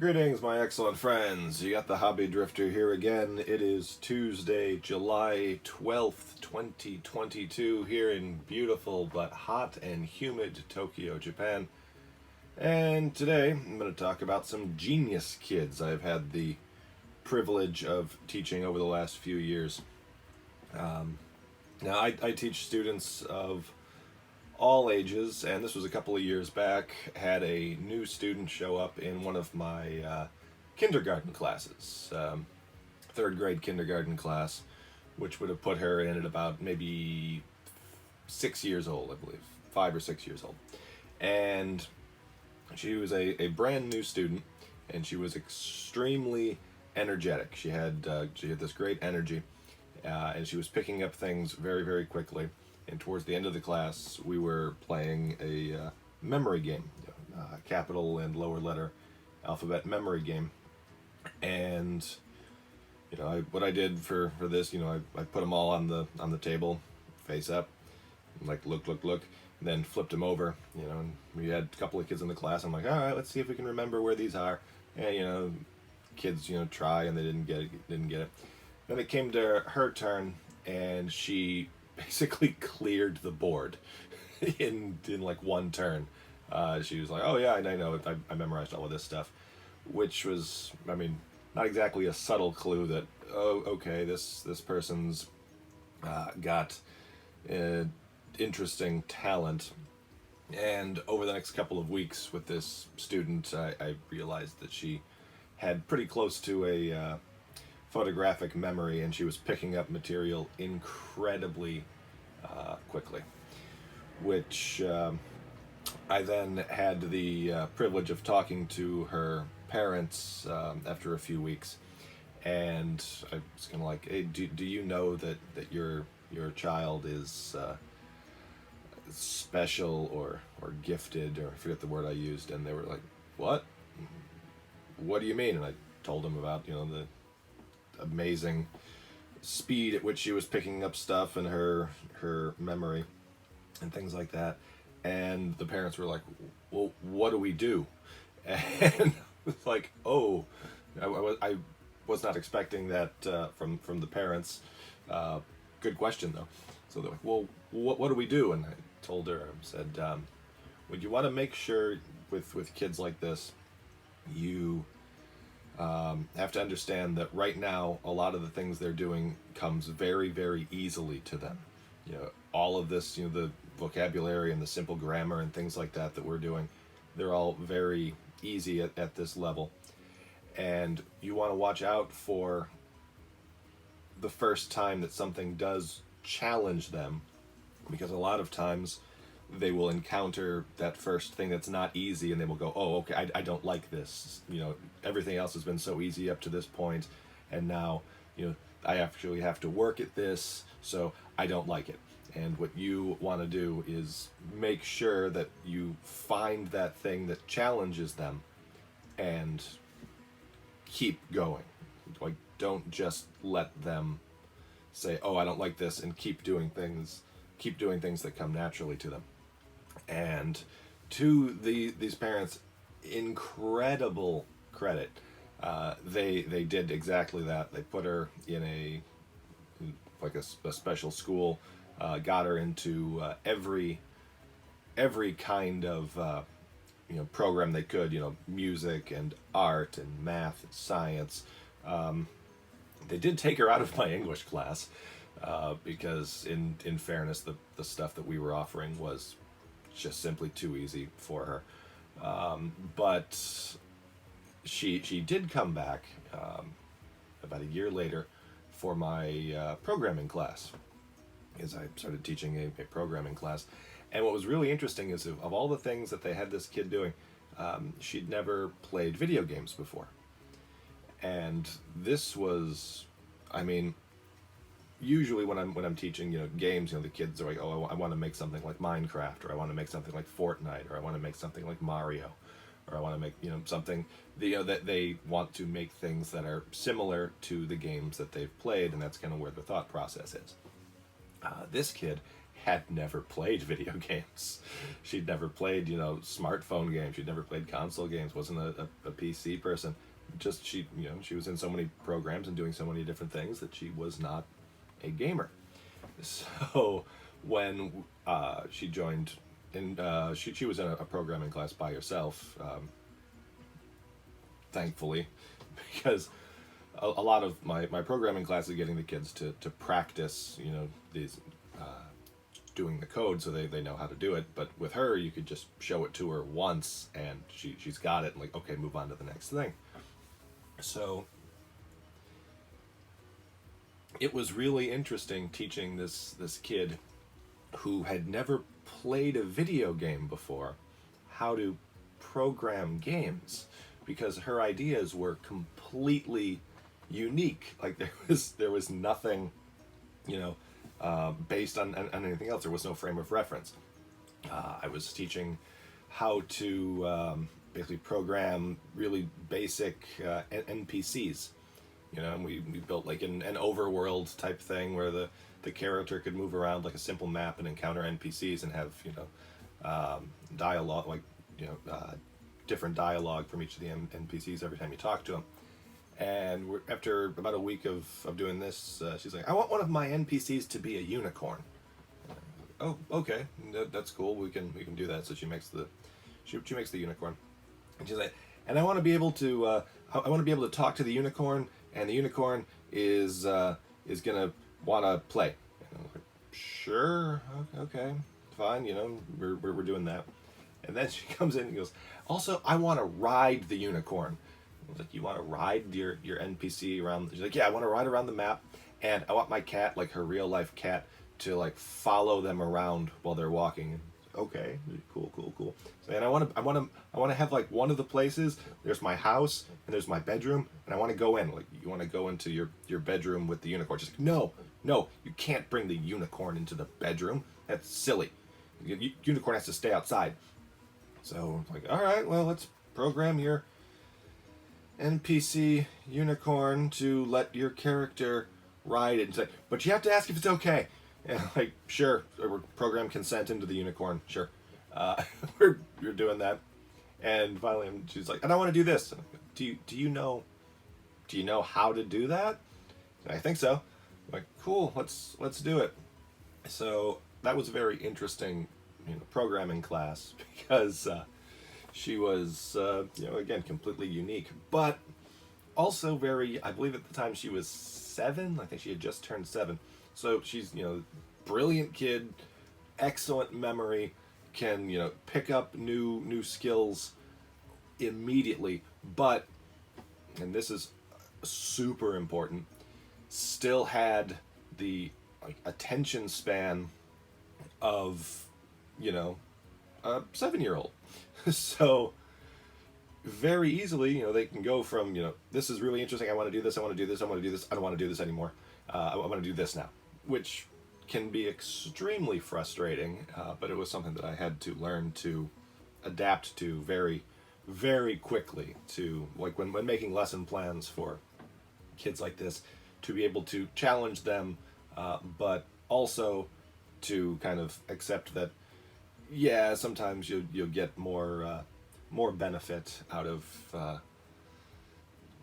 Greetings, my excellent friends. You got the Hobby Drifter here again. It is Tuesday, July 12th, 2022, here in beautiful but hot and humid Tokyo, Japan. And today I'm going to talk about some genius kids I've had the privilege of teaching over the last few years. Now, I teach students of all ages, and this was a couple of years back. Had a new student show up in one of my kindergarten classes, third grade kindergarten class, which would have put her in at about maybe 6 years old, I believe, 5 or 6 years old. And she was a brand new student, and she was extremely energetic. She had this great energy, and she was picking up things very, very quickly. And towards the end of the class, we were playing a memory game, capital and lower letter alphabet memory game. And what I did for this, I put them all on the table, face up, like look, and then flipped them over, and we had a couple of kids in the class. I'm like, all right, let's see if we can remember where these are. And kids, try, and they didn't get it. Then it came to her turn, and she basically cleared the board in like one turn. She was like, oh yeah, I know it. I memorized all of this stuff, which was, not exactly a subtle clue that, oh, okay, this person's got interesting talent. And over the next couple of weeks with this student, I realized that she had pretty close to a photographic memory, and she was picking up material incredibly quickly, which I then had the privilege of talking to her parents after a few weeks, and I was kind of like, hey, do you know that your child is special or gifted, or I forget the word I used. And they were like, what do you mean? And I told them about the amazing speed at which she was picking up stuff and her memory and things like that. And the parents were like, well, what do we do? And it's like, oh, I was not expecting that from the parents. Good question though. So they're like, well, what do we do? And I told her, I said, would you want to make sure with kids like this, you have to understand that right now a lot of the things they're doing comes very, very easily to them. All of this, the vocabulary and the simple grammar and things like that we're doing, they're all very easy at this level. And you want to watch out for the first time that something does challenge them, because a lot of times they will encounter that first thing that's not easy, and they will go, oh, okay, I don't like this. Everything else has been so easy up to this point, and now, I actually have to work at this, so I don't like it. And what you want to do is make sure that you find that thing that challenges them and keep going. Like, don't just let them say, oh, I don't like this, and keep doing things that come naturally to them. And to these parents, incredible credit. They did exactly that. They put her in a special school, got her into every kind of program they could. Music and art and math and science. They did take her out of my English class because, in fairness, the stuff that we were offering was just simply too easy for her. But she did come back about a year later for my programming class, as I started teaching a programming class. And what was really interesting is, of all the things that they had this kid doing, she'd never played video games before. And this was, usually when I'm teaching games, the kids are like, oh, I want to make something like Minecraft, or I want to make something like Fortnite, or I want to make something like Mario, or I want to make something that they want to make things that are similar to the games that they've played, and that's kind of where the thought process is. This kid had never played video games. She'd never played, smartphone games. She'd never played console games. Wasn't a PC person. Just she was in so many programs and doing so many different things that she was not a gamer. So when she joined, she was in a programming class by herself, thankfully, because a lot of my programming class is getting the kids to practice, these doing the code so they know how to do it. But with her, you could just show it to her once and she's got it, and like, okay, move on to the next thing. So it was really interesting teaching this kid who had never played a video game before how to program games, because her ideas were completely unique. Like there was nothing, based on anything else. There was no frame of reference. I was teaching how to basically program really basic NPCs. And we built like an overworld type thing where the character could move around like a simple map and encounter NPCs and have dialogue, like different dialogue from each of the NPCs every time you talk to them. And after about a week of doing this, she's like, I want one of my NPCs to be a unicorn. Oh, okay, that's cool. We can do that. So she makes the unicorn, and she's like, and I want to be able to talk to the unicorn, and the unicorn is gonna want to play. And I'm like, sure, okay, fine. We're doing that. And then she comes in and goes, also, I want to ride the unicorn. I was like, you want to ride your NPC around? She's like, yeah, I want to ride around the map, and I want my cat, like her real life cat, to like follow them around while they're walking. Okay, cool. So, and I want to have like one of the places. There's my house and there's my bedroom, and I want to go in. Like, you want to go into your bedroom with the unicorn? Just like, no, you can't bring the unicorn into the bedroom. That's silly. Unicorn has to stay outside. So I'm like, all right, well, let's program your NPC unicorn to let your character ride it. And say, but you have to ask if it's okay. And like, sure, we're program consent into the unicorn. Sure, we're doing that. And finally, she's like, and I want to do this. Do you know how to do that? And I think so. I'm like, cool, let's do it. So that was a very interesting, programming class, because she was, again, completely unique, but also very, I believe at the time she was 7. I think she had just turned 7. So she's, brilliant kid, excellent memory, can, pick up new skills immediately, but, and this is super important, still had the attention span of, a 7-year-old. So very easily, they can go from, this is really interesting, I want to do this, I want to do this, I want to do this, I don't want to do this anymore, I want to do this now, which can be extremely frustrating, but it was something that I had to learn to adapt to very, very quickly, to, like, when making lesson plans for kids like this, to be able to challenge them, but also to kind of accept that, yeah, sometimes you'll get more benefit out of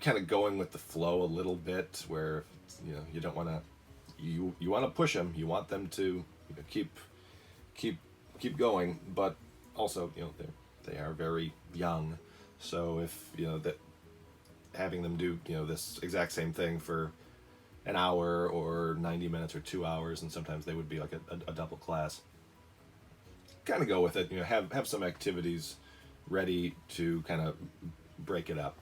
kind of going with the flow a little bit, where you don't want to, you want to push them, you want them to keep going, but also they are very young, so if that having them do this exact same thing for an hour or 90 minutes or 2 hours, and sometimes they would be like a double class, kind of go with it. Have some activities ready to kind of break it up.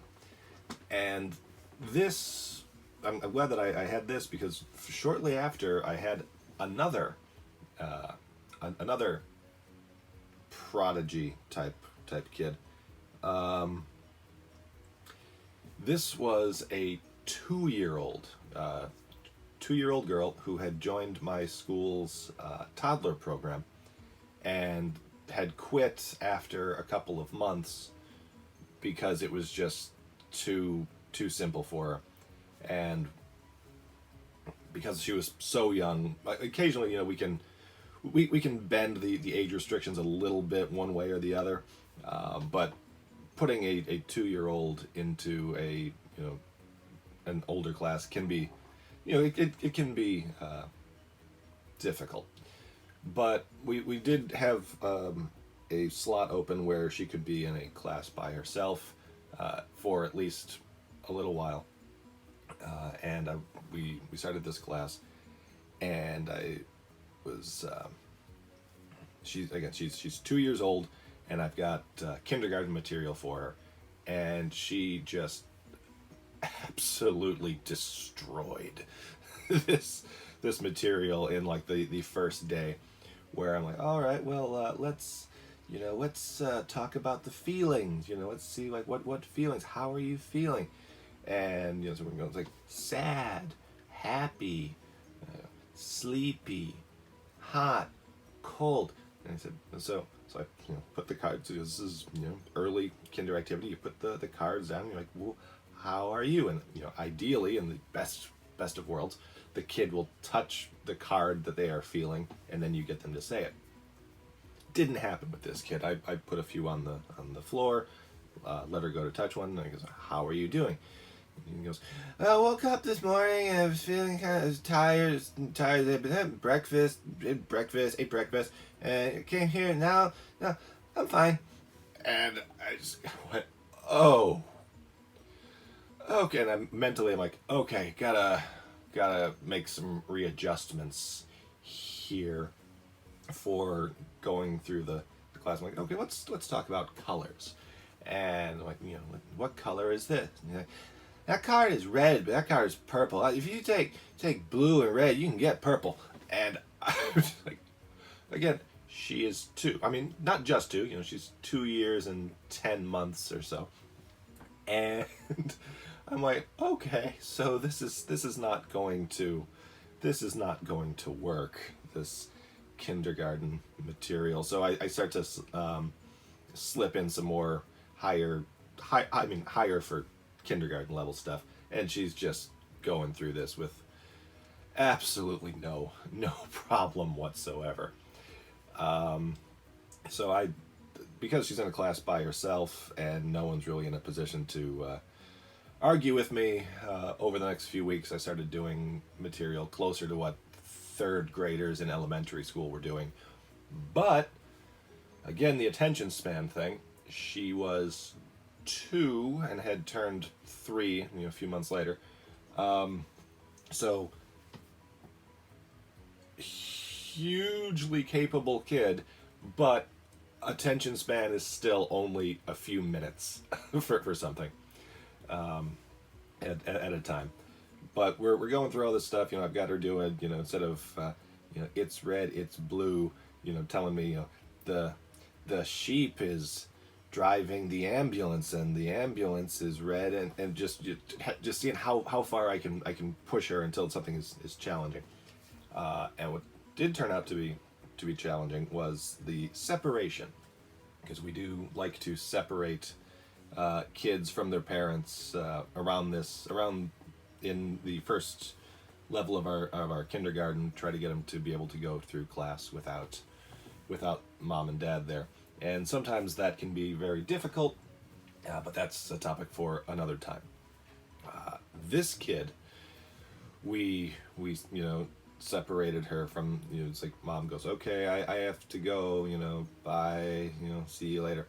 And this, I'm glad that I had this, because shortly after I had another prodigy type kid. This was a 2-year-old girl who had joined my school's toddler program, and had quit after a couple of months because it was just too simple for her. And because she was so young, occasionally we we can bend the age restrictions a little bit one way or the other, but putting a 2-year-old into a an older class can be, it can be difficult. But we did have a slot open where she could be in a class by herself for at least a little while, and we started this class, and I was she's 2 years old, and I've got kindergarten material for her, and she just absolutely destroyed this material in like the first day, where I'm like, all right, well, let's talk about the feelings. Let's see, like, what feelings. How are you feeling? And so we're going like sad, happy, sleepy, hot, cold. And I said, so I put the cards. This is early kinder activity. You put the cards down. And you're like, well, how are you? And ideally, in the best of worlds, the kid will touch the card that they are feeling, and then you get them to say it. Didn't happen with this kid. I put a few on the floor, let her go to touch one, and I goes, how are you doing? And he goes, I woke up this morning and I was feeling kind of tired. But had breakfast, ate breakfast, and I came here, and now I'm fine. And I just went, oh, okay. And I'm like, okay, gotta make some readjustments here for going through the class. I'm like, okay, let's talk about colors. And I'm like, what color is this? And like, that card is red, but that card is purple. If you take blue and red, you can get purple. And I was like, again, she is 2. I mean, not just 2. She's 2 years and 10 months or so. And I'm like, okay, so this is not going to work, this kindergarten material. So I start to slip in some more higher for kindergarten level stuff, and she's just going through this with absolutely no problem whatsoever. So because she's in a class by herself and no one's really in a position to argue with me, over the next few weeks I started doing material closer to what 3rd graders in elementary school were doing. But again, the attention span thing, she was 2 and had turned 3 a few months later, so hugely capable kid, but attention span is still only a few minutes for something at a time. But we're going through all this stuff. I've got her doing, instead of it's red, it's blue. Telling me the sheep is driving the ambulance, and the ambulance is red, and just seeing how far I can push her until something is challenging. And what did turn out to be challenging was the separation, because we do like to separate kids from their parents around in the first level of our kindergarten. Try to get them to be able to go through class without mom and dad there, and sometimes that can be very difficult, but that's a topic for another time. This kid, we separated her from, it's like mom goes, okay, I have to go, bye, see you later.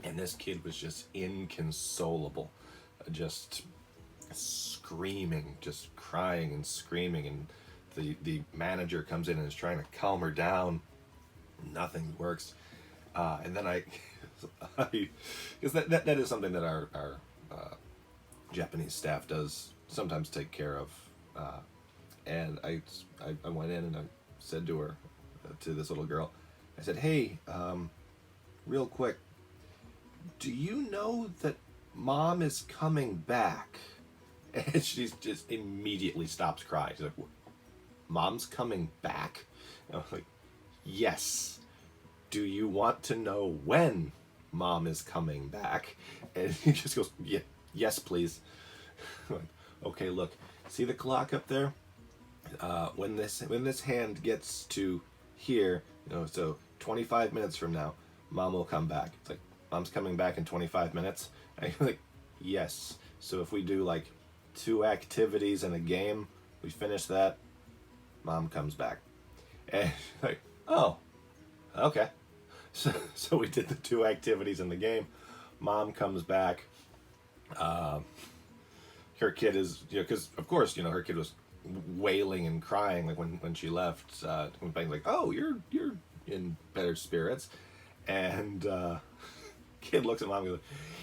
And this kid was just inconsolable, just screaming, just crying and screaming, and the manager comes in and is trying to calm her down. Nothing works. And then because that is something that our Japanese staff does sometimes take care of. And I went in and I said to her, to this little girl, I said, hey, real quick, do you know that mom is coming back? And she just immediately stops crying. She's like, mom's coming back? And I was like, yes. Do you want to know when mom is coming back? And he just goes, yeah, yes, please. Like, okay, look, see the clock up there? When this hand gets to here, so 25 minutes from now, Mom will come back. It's like, Mom's coming back in 25 minutes? And you're like, yes. So if we do like 2 activities and a game, we finish that, Mom comes back. And like, oh, okay. So we did the 2 activities in the game. Mom comes back. Her kid is, because of course, her kid was wailing and crying like when she left. Like, oh, you're in better spirits, and kid looks at Mom and goes,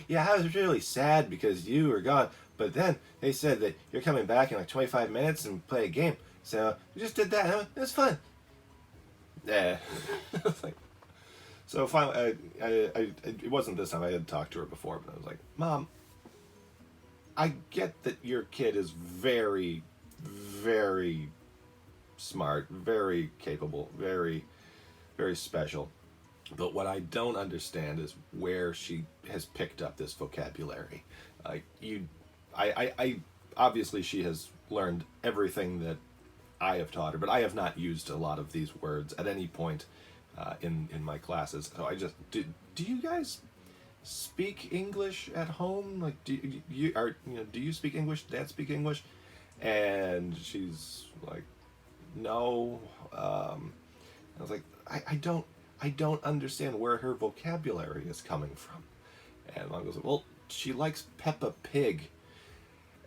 yeah, I was really sad because you were gone, but then they said that you're coming back in like 25 minutes and play a game, so we just did that. It was fun. Yeah. Like, so finally, it wasn't this time. I had talked to her before, but I was like, Mom, I get that your kid is very, very smart, very capable, very, very special. But what I don't understand is where she has picked up this vocabulary. I obviously she has learned everything that I have taught her, but I have not used a lot of these words at any point in my classes. So I just do you guys speak English at home? Like, do you speak English? Dad speak English? And she's like, no. I was like, I don't understand where her vocabulary is coming from. And Mom goes, well, she likes Peppa Pig.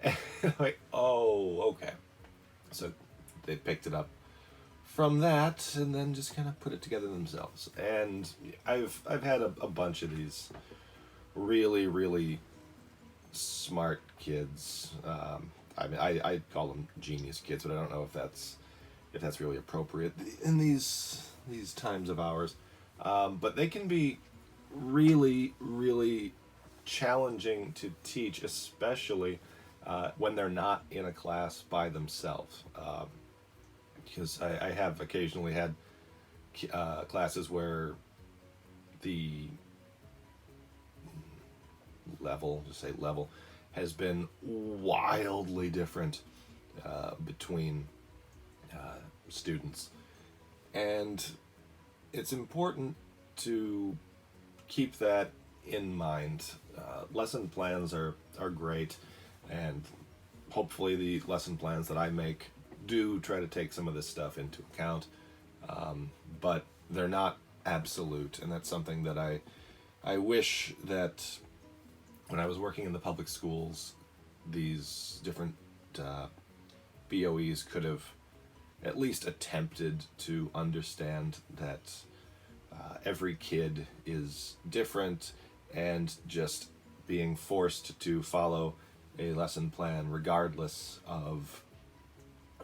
And I'm like, oh, okay. So they picked it up from that and then just kind of put it together themselves. And I've had a bunch of these really, really smart kids. I mean, I call them genius kids, but I don't know if that's really appropriate in these times of ours. But they can be really, really challenging to teach, especially when they're not in a class by themselves. Because I have occasionally had classes where the level, has been wildly different between students. And it's important to keep that in mind. Lesson plans are great, and hopefully the lesson plans that I make do try to take some of this stuff into account, but they're not absolute, and that's something that I wish that when I was working in the public schools, these different BOEs could have at least attempted to understand that every kid is different, and just being forced to follow a lesson plan regardless of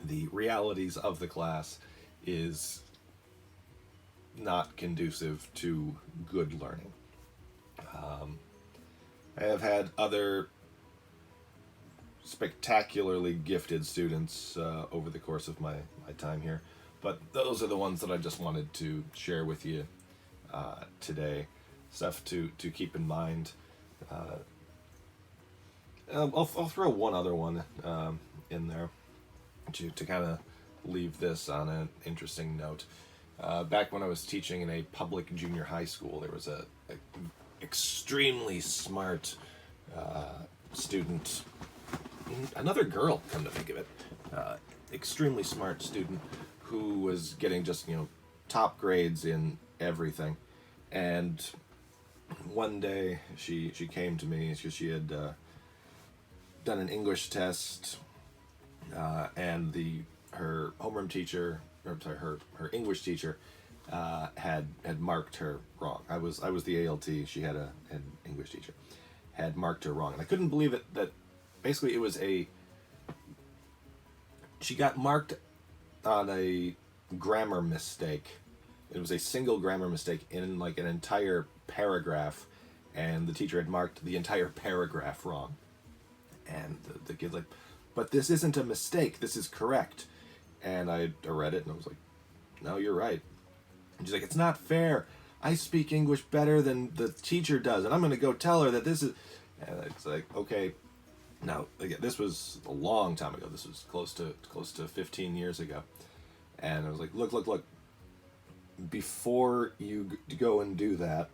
the realities of the class is not conducive to good learning. I have had other spectacularly gifted students over the course of my time here, but those are the ones that I just wanted to share with you today. Stuff to keep in mind. I'll throw one other one in there to kind of leave this on an interesting note. Back when I was teaching in a public junior high school, there was a extremely smart student, another girl, come to think of it, extremely smart student who was getting just top grades in everything. And one day she came to me because she had done an English test, and her homeroom teacher, her English teacher, had marked her wrong. I was the ALT. She had an English teacher, had marked her wrong, and I couldn't believe it. That basically it was she got marked on a grammar mistake. It was a single grammar mistake in like an entire paragraph, and the teacher had marked the entire paragraph wrong. And the kid's like, but this isn't a mistake, this is correct. And I read it and I was like, no, you're right. And she's like, it's not fair. I speak English better than the teacher does, and I'm going to go tell her that this is... And it's like, okay. Now, again, this was a long time ago. This was close to 15 years ago. And I was like, look. before you go and do that,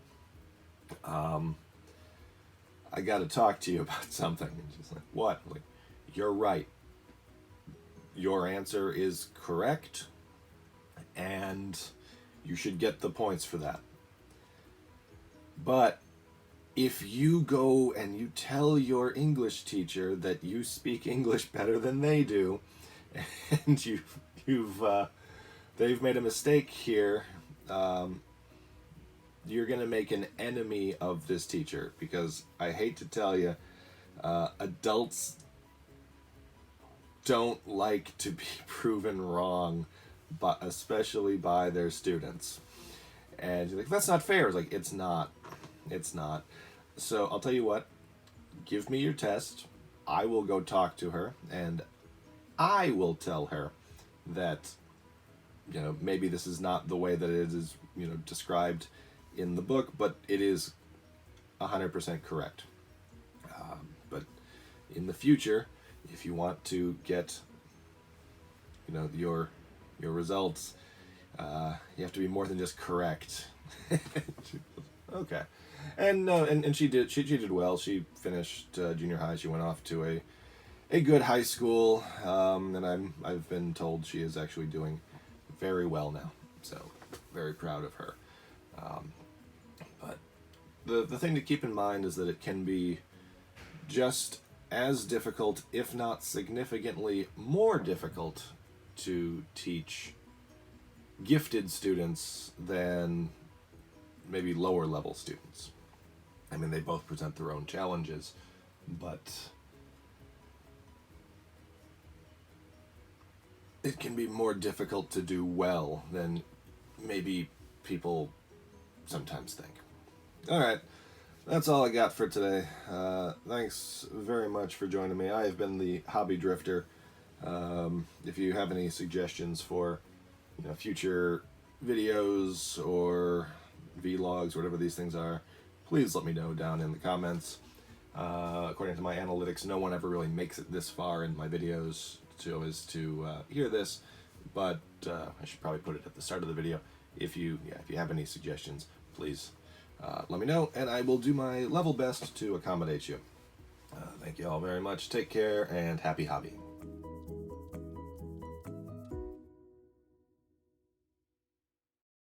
I got to talk to you about something. And she's like, what? I'm like, you're right. Your answer is correct, and you should get the points for that. But if you go and you tell your English teacher that you speak English better than they do, and they've made a mistake here, you're gonna make an enemy of this teacher, because I hate to tell you, adults don't like to be proven wrong, but especially by their students. And you're like, that's not fair. It's like, it's not. It's not. So I'll tell you what, give me your test. I will go talk to her, and I will tell her that, maybe this is not the way that it is, described in the book, but it is 100% correct. But in the future, if you want to get, your results, you have to be more than just correct. Okay, and she did well. She finished junior high. She went off to a good high school, and I've been told she is actually doing very well now. So very proud of her. But the thing to keep in mind is that it can be just as difficult, if not significantly more difficult, to teach gifted students than maybe lower level students. I mean, they both present their own challenges, but it can be more difficult to do well than maybe people sometimes think. All right, that's all I got for today. Thanks very much for joining me. I have been the Hobby Drifter. If you have any suggestions for future videos or vlogs, whatever these things are, please let me know down in the comments. According to my analytics, no one ever really makes it this far in my videos to hear this, but I should probably put it at the start of the video. If you have any suggestions, please let me know, and I will do my level best to accommodate you. Thank you all very much. Take care, and happy hobbying.